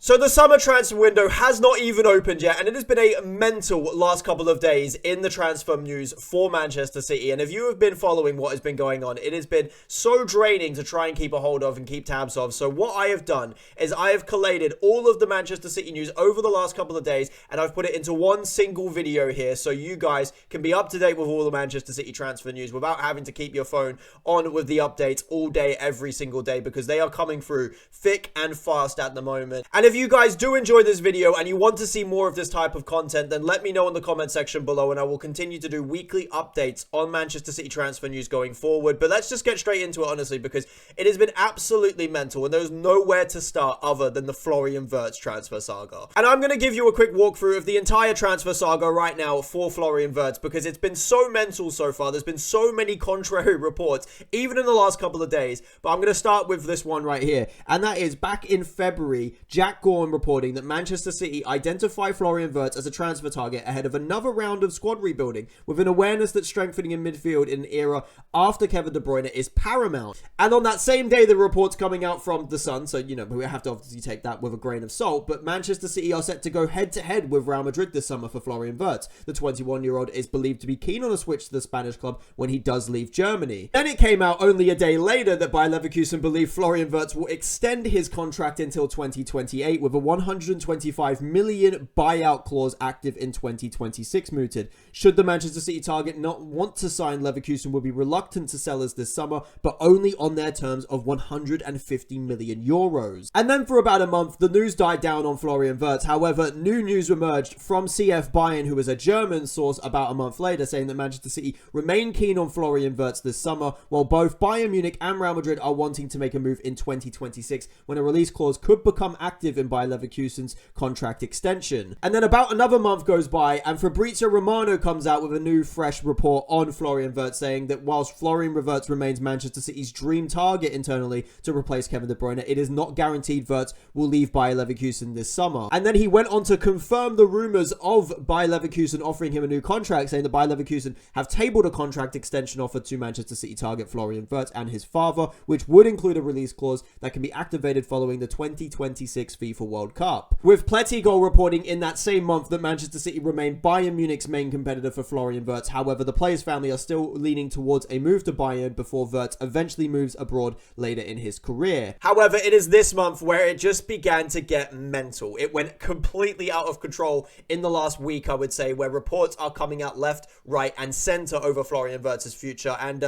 So the summer transfer window has not even opened yet, and it has been a mental last couple of days in the transfer news for Manchester City. And if you have been following what has been going on, it has been so draining to try and keep a hold of and keep tabs of. So what I have done is I have collated all of the Manchester City news over the last couple of days, and I've put it into one single video here so you guys can be up to date with all the Manchester City transfer news without having to keep your phone on with the updates all day, every single day, because they are coming through thick and fast at the moment. And if you guys do enjoy this video and you want to see more of this type of content, then let me know in the comment section below, and I will continue to do weekly updates on Manchester City transfer news going forward. But let's just get straight into it, honestly, because it has been absolutely mental and there's nowhere to start other than the Florian Wirtz transfer saga. And I'm going to give you a quick walkthrough of the entire transfer saga right now for Florian Wirtz, because it's been so mental so far. There's been so many contrary reports, even in the last couple of days. But I'm going to start with this one right here, and that is back in February, Jack Gorn reporting that Manchester City identify Florian Wirtz as a transfer target ahead of another round of squad rebuilding, with an awareness that strengthening in midfield in an era after Kevin De Bruyne is paramount. And on that same day, the reports coming out from The Sun, so, you know, we have to obviously take that with a grain of salt, but Manchester City are set to go head-to-head with Real Madrid this summer for Florian Wirtz. The 21-year-old is believed to be keen on a switch to the Spanish club when he does leave Germany. Then it came out only a day later that Bayer Leverkusen believe Florian Wirtz will extend his contract until 2028 with a 125 million buyout clause active in 2026 mooted. Should the Manchester City target not want to sign, Leverkusen will be reluctant to sell us this summer, but only on their terms of 150 million euros. And then for about a month, the news died down on Florian Wirtz. However, new news emerged from CF Bayern, who is a German source, about a month later, saying that Manchester City remain keen on Florian Wirtz this summer, while both Bayern Munich and Real Madrid are wanting to make a move in 2026, when a release clause could become active in Bayer Leverkusen's contract extension. And then about another month goes by, and Fabrizio Romano comes out with a new fresh report on Florian Wirtz, saying that whilst Florian Wirtz remains Manchester City's dream target internally to replace Kevin De Bruyne, it is not guaranteed Wirtz will leave Bayer Leverkusen this summer. And then he went on to confirm the rumours of Bayer Leverkusen offering him a new contract, saying that Bayer Leverkusen have tabled a contract extension offer to Manchester City target Florian Wirtz and his father, which would include a release clause that can be activated following the 2026 FIFA World Cup. With Plettigol reporting in that same month that Manchester City remain Bayern Munich's main competitor for Florian Wirtz. However, the player's family are still leaning towards a move to Bayern before Wirtz eventually moves abroad later in his career. However, it is this month where it just began to get mental. It went completely out of control in the last week, I would say, where reports are coming out left, right, and center over Florian Wirtz's future. And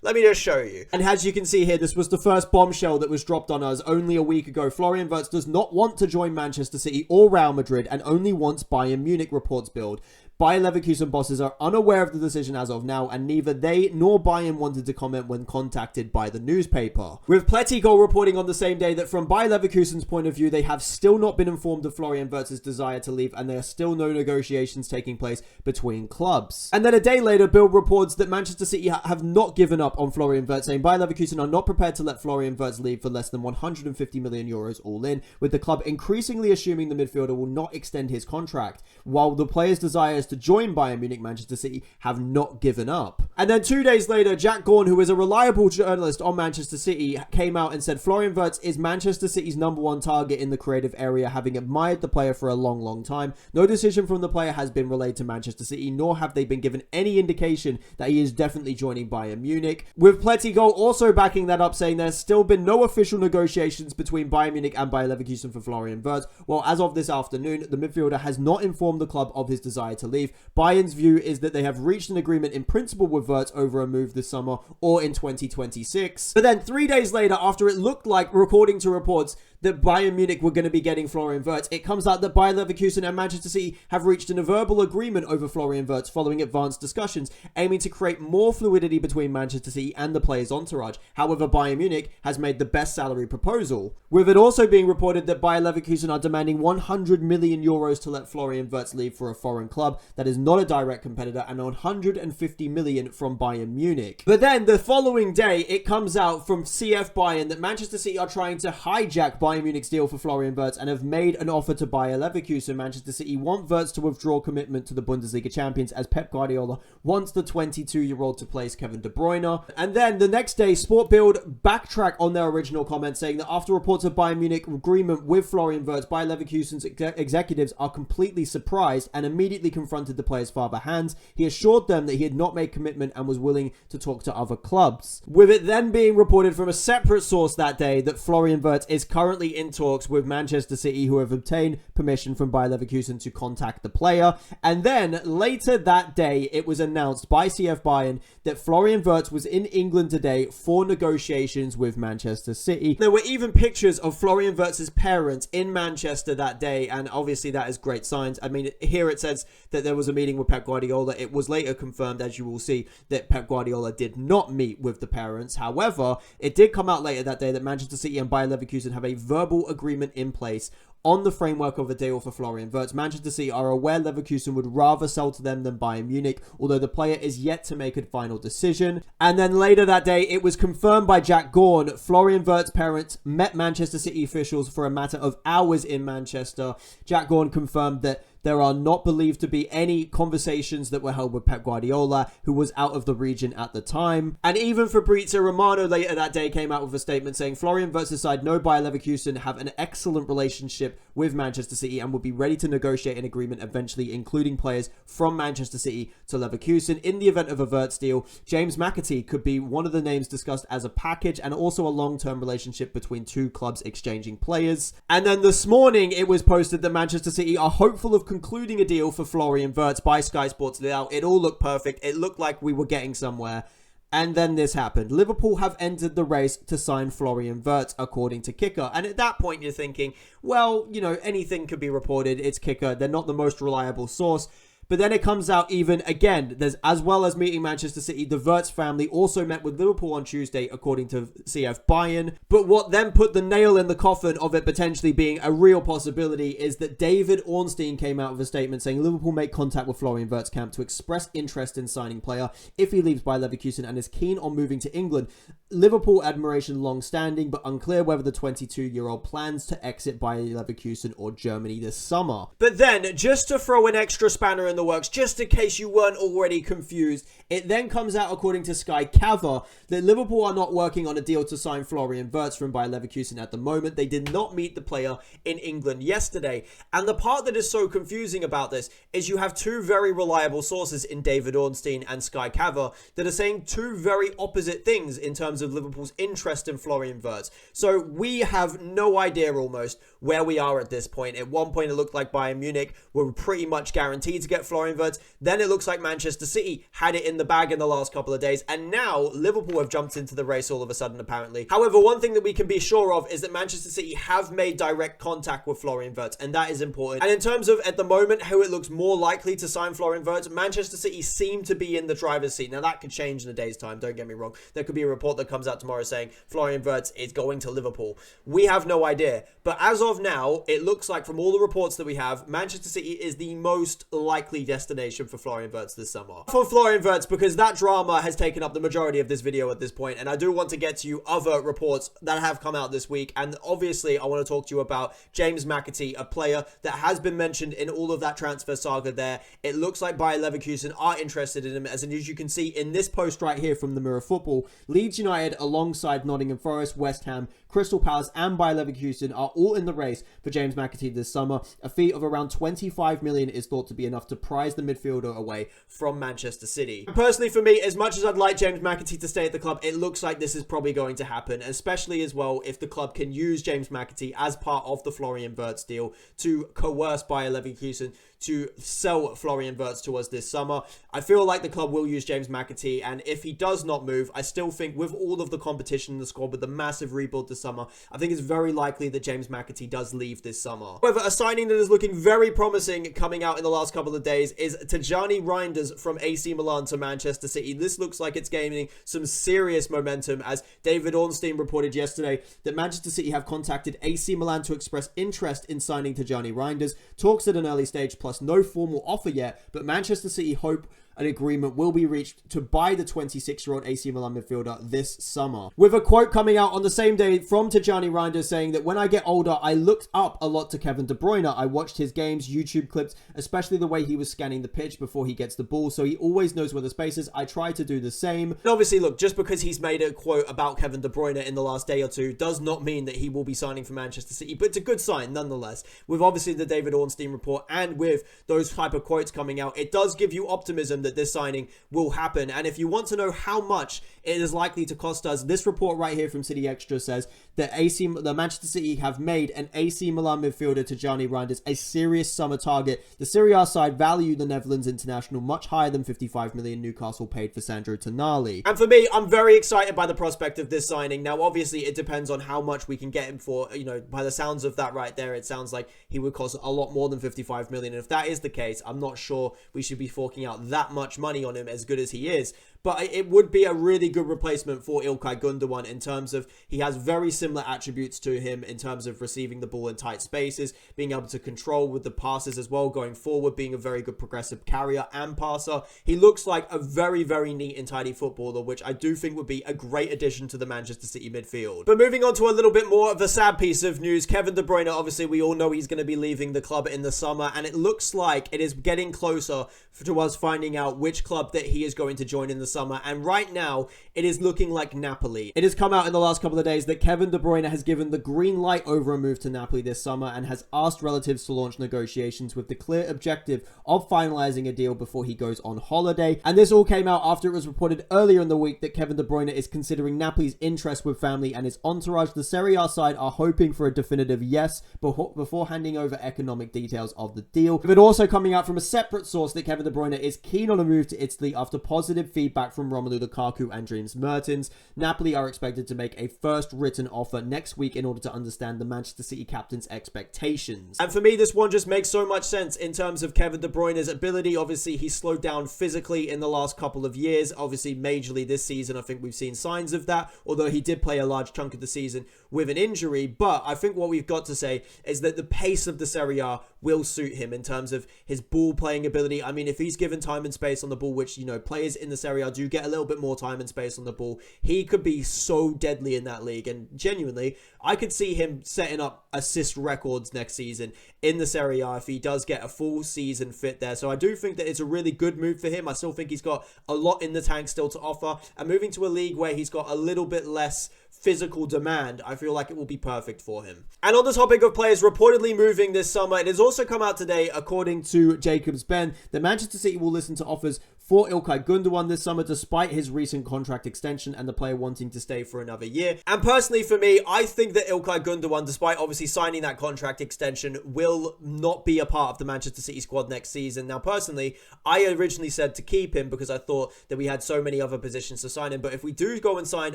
let me just show you. And as you can see here, this was the first bombshell that was dropped on us only a week ago. Florian Wirtz does not want to join Manchester City or Real Madrid and only wants Bayern Munich, reports build. Bayer Leverkusen bosses are unaware of the decision as of now, and neither they nor Bayern wanted to comment when contacted by the newspaper. With Plettigol reporting on the same day that from Bayer Leverkusen's point of view, they have still not been informed of Florian Wirtz's desire to leave, and there are still no negotiations taking place between clubs. And then a day later, Bild reports that Manchester City have not given up on Florian Wirtz, saying Bayer Leverkusen are not prepared to let Florian Wirtz leave for less than 150 million euros all in, with the club increasingly assuming the midfielder will not extend his contract, while the player's desires to join Bayern Munich, Manchester City have not given up. And then 2 days later, Jack Gorn, who is a reliable journalist on Manchester City, came out and said Florian Wirtz is Manchester City's #1 target in the creative area, having admired the player for a long time. No decision from the player has been relayed to Manchester City, nor have they been given any indication that he is definitely joining Bayern Munich. With Plettigol also backing that up, saying there's still been no official negotiations between Bayern Munich and Bayer Leverkusen for Florian Wirtz. Well, as of this afternoon, the midfielder has not informed the club of his desire to leave. Bayern's view is that they have reached an agreement in principle with Wirtz over a move this summer or in 2026. But then 3 days later, after it looked like, according to reports, that Bayern Munich were going to be getting Florian Wirtz, it comes out that Bayer Leverkusen and Manchester City have reached a verbal agreement over Florian Wirtz following advanced discussions, aiming to create more fluidity between Manchester City and the player's entourage. However, Bayern Munich has made the best salary proposal, with it also being reported that Bayer Leverkusen are demanding 100 million euros to let Florian Wirtz leave for a foreign club that is not a direct competitor, and 150 million from Bayern Munich. But then the following day, it comes out from CF Bayern that Manchester City are trying to hijack Bayern Munich's deal for Florian Wirtz and have made an offer to Bayer Leverkusen. Manchester City want Wirtz to withdraw commitment to the Bundesliga champions as Pep Guardiola wants the 22-year-old to place Kevin De Bruyne. And then the next day, Sport Bild backtrack on their original comment, saying that after reports of Bayern Munich agreement with Florian Wirtz, Bayer Leverkusen's executives are completely surprised and immediately confronted the player's father Hans. He assured them that he had not made commitment and was willing to talk to other clubs. With it then being reported from a separate source that day that Florian Wirtz is currently in talks with Manchester City, who have obtained permission from Bayer Leverkusen to contact the player. And then later that day, it was announced by CF Bayern that Florian Wirtz was in England today for negotiations with Manchester City. There were even pictures of Florian Wirtz's parents in Manchester that day, and obviously that is great signs. I mean, here it says that there was a meeting with Pep Guardiola. It was later confirmed, as you will see, that Pep Guardiola did not meet with the parents. However, it did come out later that day that Manchester City and Bayer Leverkusen have a verbal agreement in place on the framework of a deal for Florian Wirtz. Manchester City are aware Leverkusen would rather sell to them than Bayern Munich, although the player is yet to make a final decision. And then later that day, it was confirmed by Jack Gorn, Florian Wirtz's parents met Manchester City officials for a matter of hours in Manchester. Jack Gorn confirmed that there are not believed to be any conversations that were held with Pep Guardiola, who was out of the region at the time. And even Fabrizio Romano later that day came out with a statement saying Florian Wirtz's side know Bayer Leverkusen have an excellent relationship with Manchester City and will be ready to negotiate an agreement eventually, including players from Manchester City to Leverkusen. In the event of a Wirtz deal, James McAtee could be one of the names discussed as a package and also a long-term relationship between two clubs exchanging players. And then this morning, it was posted that Manchester City are hopeful of concluding a deal for Florian Wirtz by Sky Sports. It all looked perfect. It looked like we were getting somewhere. And then this happened. Liverpool have entered the race to sign Florian Wirtz, according to Kicker. And at that point, you're thinking, well, you know, anything could be reported. It's Kicker. They're not the most reliable source. But then it comes out even again, there's as well as meeting Manchester City, the Wirtz family also met with Liverpool on Tuesday, according to CF Bayern. But what then put the nail in the coffin of it potentially being a real possibility is that David Ornstein came out with a statement saying Liverpool make contact with Florian Wirtz camp to express interest in signing player if he leaves Bayer Leverkusen and is keen on moving to England. Liverpool admiration long-standing, but unclear whether the 22-year-old plans to exit Bayer Leverkusen or Germany this summer. But then, just to throw an extra spanner in the works, just in case you weren't already confused, it then comes out, according to Sky Cover, that Liverpool are not working on a deal to sign Florian Wirtz from Bayer Leverkusen at the moment. They did not meet the player in England yesterday. And the part that is so confusing about this is you have two very reliable sources in David Ornstein and Sky Cover that are saying two very opposite things in terms of Liverpool's interest in Florian Wirtz. So we have no idea almost where we are at this point. At one point, it looked like Bayern Munich were pretty much guaranteed to get Florian Wirtz. Then it looks like Manchester City had it in the bag in the last couple of days. And now Liverpool have jumped into the race all of a sudden, apparently. However, one thing that we can be sure of is that Manchester City have made direct contact with Florian Wirtz, and that is important. And in terms of, at the moment, who it looks more likely to sign Florian Wirtz, Manchester City seem to be in the driver's seat. Now, that could change in a day's time, don't get me wrong. There could be a report that comes out tomorrow saying Florian Wirtz is going to Liverpool. We have no idea. But as of now, it looks like from all the reports that we have, Manchester City is the most likely destination for Florian Wirtz this summer. For Florian Wirtz, because that drama has taken up the majority of this video at this point, and I do want to get to you other reports that have come out this week, and obviously I want to talk to you about James McAtee, a player that has been mentioned in all of that transfer saga there. It looks like Bayer Leverkusen are interested in him, as you can see in this post right here from the Mirror Football. Leeds United, alongside Nottingham Forest, West Ham, Crystal Palace and Bayer Leverkusen are all in the race for James McAtee this summer. A fee of around 25 million is thought to be enough to prize the midfielder away from Manchester City. Personally, for me, as much as I'd like James McAtee to stay at the club, it looks like this is probably going to happen, especially as well if the club can use James McAtee as part of the Florian Wirtz deal to coerce Bayer Leverkusen to sell Florian Wirtz to us this summer. I feel like the club will use James McAtee, and if he does not move, I still think with all of the competition in the squad, with the massive rebuild this summer, I think it's very likely that James McAtee does leave this summer. However, a signing that is looking very promising coming out in the last couple of days is Tijjani Reijnders from AC Milan to Manchester City. This looks like it's gaining some serious momentum, as David Ornstein reported yesterday that Manchester City have contacted AC Milan to express interest in signing Tijjani Reijnders. Talks at an early stage, plus no formal offer yet, but Manchester City hope an agreement will be reached to buy the 26-year-old AC Milan midfielder this summer. With a quote coming out on the same day from Tijjani Reijnders saying that when I get older, I looked up a lot to Kevin De Bruyne. I watched his games, YouTube clips, especially the way he was scanning the pitch before he gets the ball, so he always knows where the space is. I try to do the same. And obviously, look, just because he's made a quote about Kevin De Bruyne in the last day or two does not mean that he will be signing for Manchester City, but it's a good sign nonetheless. With obviously the David Ornstein report and with those type of quotes coming out, it does give you optimism that this signing will happen. And if you want to know how much it is likely to cost us, this report right here from City Extra says that the Manchester City have made an AC Milan midfielder Tijjani Reijnders a serious summer target. The Serie A side value the Netherlands international much higher than 55 million Newcastle paid for Sandro Tonali. And for me, I'm very excited by the prospect of this signing. Now, obviously, it depends on how much we can get him for. You know, by the sounds of that right there, it sounds like he would cost a lot more than 55 million. And if that is the case, I'm not sure we should be forking out that much money on him, as good as he is. But it would be a really good replacement for İlkay Gundogan in terms of he has very similar attributes to him in terms of receiving the ball in tight spaces, being able to control with the passes as well going forward, being a very good progressive carrier and passer. He looks like a very, very neat and tidy footballer, which I do think would be a great addition to the Manchester City midfield. But moving on to a little bit more of a sad piece of news, Kevin De Bruyne, obviously we all know he's going to be leaving the club in the summer, and it looks like it is getting closer to us finding out which club that he is going to join in the summer. And right now, it is looking like Napoli. It has come out in the last couple of days that Kevin De Bruyne has given the green light over a move to Napoli this summer and has asked relatives to launch negotiations with the clear objective of finalizing a deal before he goes on holiday. And this all came out after it was reported earlier in the week that Kevin De Bruyne is considering Napoli's interest with family and his entourage. The Serie A side are hoping for a definitive yes before handing over economic details of the deal. But also coming out from a separate source that Kevin De Bruyne is keen on a move to Italy after positive feedback from Romelu Lukaku and Dries Mertens. Napoli are expected to make a first written offer next week in order to understand the Manchester City captain's expectations. And for me, this one just makes so much sense in terms of Kevin De Bruyne's ability. Obviously, he slowed down physically in the last couple of years. Obviously, majorly this season, I think we've seen signs of that, although he did play a large chunk of the season with an injury. But I think what we've got to say is that the pace of the Serie A will suit him in terms of his ball playing ability. I mean, if he's given time and space on the ball, which, you know, players in the Serie A do get a little bit more time and space on the ball, he could be so deadly in that league. And genuinely, I could see him setting up assist records next season in the Serie A if he does get a full season fit there. So I do think that it's a really good move for him. I still think he's got a lot in the tank still to offer, and moving to a league where he's got a little bit less physical demand, I feel like it will be perfect for him. And on the topic of players reportedly moving this summer, it has also come out today, according to Jacobs Ben, that Manchester City will listen to offers for İlkay Gundogan this summer despite his recent contract extension and the player wanting to stay for another year. And personally for me, I think that İlkay Gundogan, despite obviously signing that contract extension, will not be a part of the Manchester City squad next season. Now personally, I originally said to keep him because I thought that we had so many other positions to sign him, but if we do go and sign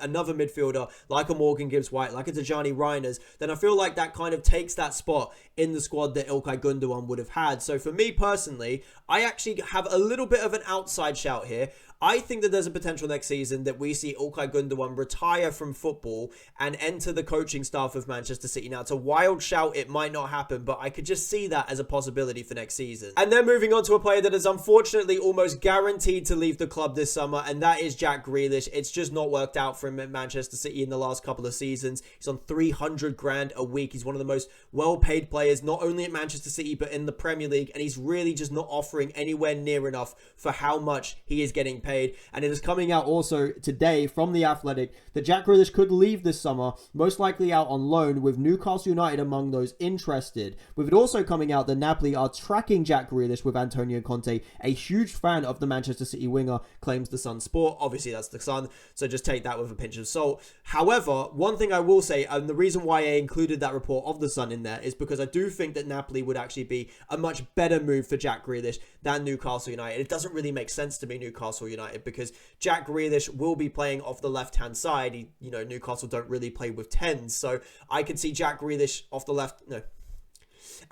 another midfielder like a Morgan Gibbs-White, like a Tijjani Reijnders, then I feel like that kind of takes that spot in the squad that İlkay Gundogan would have had. So for me personally, I actually have a little bit of an outside shout here. I think that there's a potential next season that we see İlkay Gundogan retire from football and enter the coaching staff of Manchester City. Now, it's a wild shout. It might not happen, but I could just see that as a possibility for next season. And then moving on to a player that is unfortunately almost guaranteed to leave the club this summer, and that is Jack Grealish. It's just not worked out for him at Manchester City in the last couple of seasons. He's on 300 grand a week. He's one of the most well-paid players, not only at Manchester City, but in the Premier League, and he's really just not offering anywhere near enough for how much he is getting paid. And it is coming out also today from The Athletic that Jack Grealish could leave this summer, most likely out on loan, with Newcastle United among those interested. With it also coming out that Napoli are tracking Jack Grealish with Antonio Conte, a huge fan of the Manchester City winger, claims the Sun Sport. Obviously, that's the Sun, so just take that with a pinch of salt. However, one thing I will say, and the reason why I included that report of the Sun in there, is because I do think that Napoli would actually be a much better move for Jack Grealish than Newcastle United. It doesn't really make sense to me, Newcastle United, because Jack Grealish will be playing off the left-hand side. Newcastle don't really play with 10s, so I could see Jack Grealish off the left. No.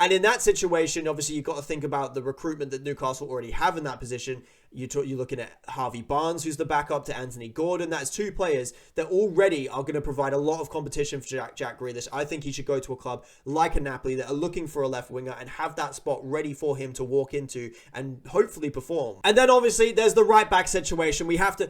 And in that situation, obviously, you've got to think about the recruitment that Newcastle already have in that position. You're looking at Harvey Barnes, who's the backup to Anthony Gordon. That's two players that already are going to provide a lot of competition for Jack Grealish. I think he should go to a club like a Napoli that are looking for a left winger and have that spot ready for him to walk into and hopefully perform. And then obviously there's the right back situation. We have to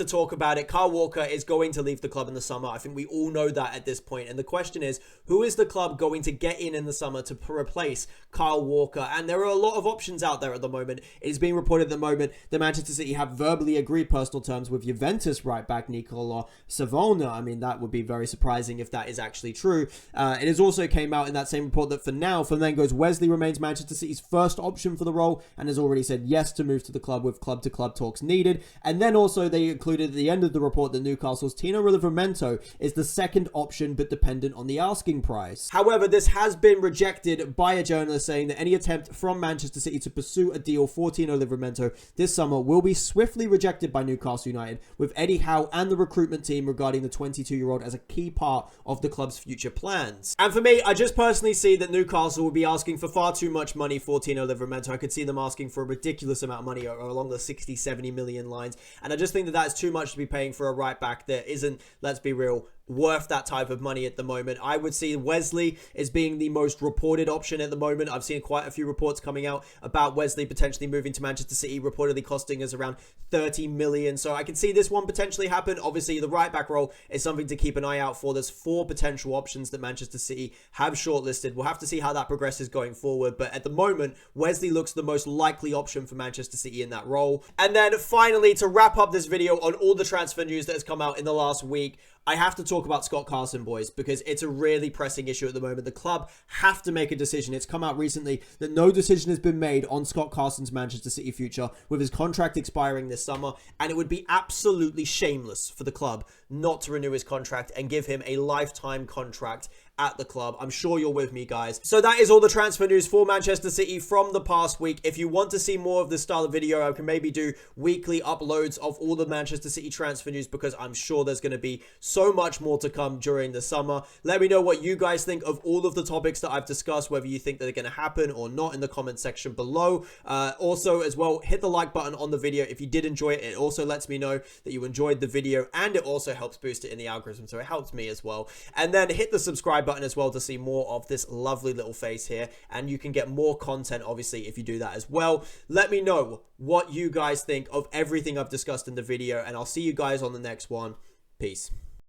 talk about it. Kyle Walker is going to leave the club in the summer. I think we all know that at this point. And the question is, who is the club going to get in the summer to replace Kyle Walker? And there are a lot of options out there at the moment. It is being reported at the moment that Manchester City have verbally agreed personal terms with Juventus right back Nicola Savona. I mean, that would be very surprising if that is actually true. It has also came out in that same report that for now, Flamengo's Wesley remains Manchester City's first option for the role and has already said yes to move to the club with club-to-club talks needed. And then also they included at the end of the report that Newcastle's Tino Livramento is the second option but dependent on the asking price. However, this has been rejected by a journalist saying that any attempt from Manchester City to pursue a deal for Tino Livramento this summer will be swiftly rejected by Newcastle United, with Eddie Howe and the recruitment team regarding the 22-year-old as a key part of the club's future plans. And for me, I just personally see that Newcastle will be asking for far too much money for Tino Livramento. I could see them asking for a ridiculous amount of money along the 60-70 million lines, and I just think that that's too much to be paying for a right back that isn't, let's be real, worth that type of money at the moment. I would see Wesley as being the most reported option at the moment. I've seen quite a few reports coming out about Wesley potentially moving to Manchester City, reportedly costing us around 30 million. So I can see this one potentially happen. Obviously, the right back role is something to keep an eye out for. There's 4 potential options that Manchester City have shortlisted. We'll have to see how that progresses going forward. But at the moment, Wesley looks the most likely option for Manchester City in that role. And then finally, to wrap up this video on all the transfer news that has come out in the last week, I have to talk about Scott Carson, boys, because it's a really pressing issue at the moment. The club have to make a decision. It's come out recently that no decision has been made on Scott Carson's Manchester City future with his contract expiring this summer, and it would be absolutely shameless for the club not to renew his contract and give him a lifetime contract at the club. I'm sure you're with me, guys. So that is all the transfer news for Manchester City from the past week. If you want to see more of this style of video, I can maybe do weekly uploads of all the Manchester City transfer news, because I'm sure there's going to be so much more to come during the summer. Let me know what you guys think of all of the topics that I've discussed, whether you think that they're going to happen or not in the comment section below. Also, as well, hit the like button on the video if you did enjoy it. It also lets me know that you enjoyed the video, and it also helps boost it in the algorithm, so it helps me as well. And then hit the subscribe button as well to see more of this lovely little face here, and you can get more content obviously if you do that as well. Let me know what you guys think of everything I've discussed in the video, and I'll see you guys on the next one. Peace.